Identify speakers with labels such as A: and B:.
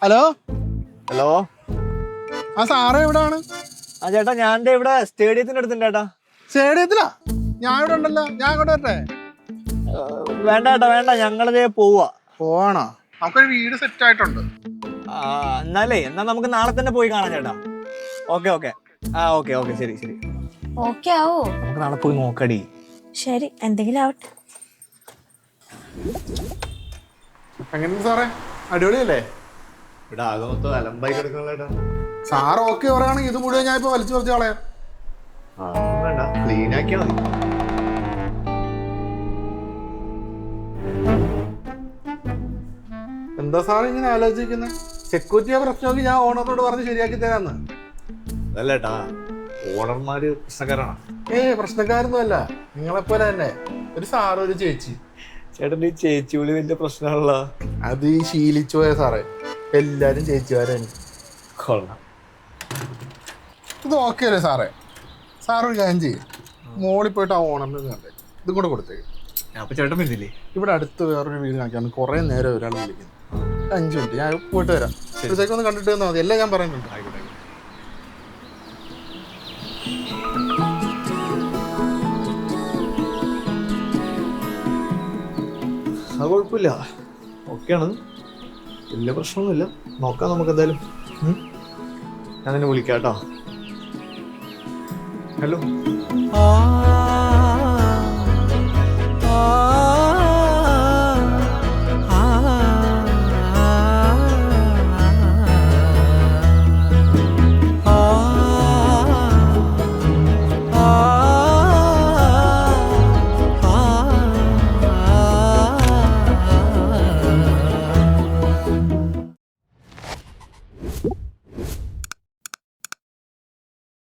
A: Hello
B: hello.
A: ആ sir എവിടാണ്?
B: ആ ചേട്ടാ, ഞാൻ ഇവിടെ സ്റ്റേഡിയത്തിന്റെ അടുത്തുണ്ട് ചേട്ടാ.
A: സ്റ്റേഡിയത്തിലാ? ഞാൻ ഇവിടെ ഉണ്ടല്ലോ, ഞാൻ അങ്ങോട്ട് വരട്ടെ?
B: വേണ്ട ചേട്ടാ വേണ്ട, ഞങ്ങളിതേ പോവാ.
A: പോവാണോ? നമുക്കൊരു വീട് സെറ്റ് ആയിട്ടുണ്ട്.
B: എന്നാ നമുക്ക് നാളെ തന്നെ പോയി കാണാം ചേട്ടാ. Okay okay. ഓക്കെ ഓക്കെ, ശരി ശരി.
C: ഓക്കെ ആവോ?
B: നമുക്ക് നാളെ പോയി നോക്കടി.
C: ശരി, എന്തെങ്കിലും ആവട്ടെ.
A: എങ്ങനെയുണ്ട് സാറേ? അടിപൊളിയല്ലേ?
B: ഇവിടെ ആകെ മൊത്തം അലമ്പായി കിടക്കണല്ലേട്ടാ.
A: സാർ ഓക്കെ പറയുകയാണെങ്കിൽ ഇത് മുഴുവൻ ഞാൻ ഇപ്പൊ വലിച്ചു പറിച്ച് കളയാം.
B: വേണ്ട, ക്ലീൻ ആക്കിയാ മതി.
A: എന്താ സാർ ഇങ്ങനെ ആലോചിക്കുന്നത്? സെക്യൂരിറ്റിയെ പ്രശ്നമൊക്കെ ഞാൻ ഓണറോട് പറഞ്ഞ് ശരിയാക്കി തരാന്ന്.
B: അതല്ലേട്ടാ, ഓണർമാര് പ്രശ്നക്കാരാണ്.
A: പ്രശ്നക്കാരൊന്നും അല്ല, നിങ്ങളെപ്പോലെ തന്നെ ഒരു സാറ് ഒരു ചേച്ചി.
B: ചേട്ടൻ്റെ ഈ ചേച്ചി വിളി വലിയ പ്രശ്നമാണല്ലോ.
A: അത് ഈ ശീലിച്ചു പോയ സാറേ, എല്ലാരും ചേച്ചിമാരാണ്.
B: കൊള്ളാം.
A: ഇത് ഓക്കെ അല്ലേ സാറേ? സാർ ഒരു കാര്യം ചെയ്യും, മോളിൽ പോയിട്ട് ആ ഓണറിന് കണ്ടേ ഇതും കൂടെ കൊടുത്തേക്ക്.
B: അപ്പൊ ചേട്ടൻ വരുന്നില്ലേ?
A: ഇവിടെ അടുത്ത് വേറൊരു വീട് കാണിക്കാണ്, കുറേ നേരം ഒരാൾ വിളിക്കുന്നു. 5 മിനിറ്റ് ഞാൻ പോയിട്ട് വരാം. ഇതൊക്കെ ഒന്ന് കണ്ടിട്ട് വന്നാൽ മതി, എല്ലാം ഞാൻ പറയുന്നുണ്ട്.
B: ആയിക്കോട്ടെ. അത് കുഴപ്പമില്ല, ഓക്കെയാണ്, വലിയ പ്രശ്നമൊന്നുമില്ല. നോക്കാം നമുക്ക് എന്തായാലും. ഞാൻ നിന്നെ വിളിക്കാം കേട്ടോ. ഹലോ.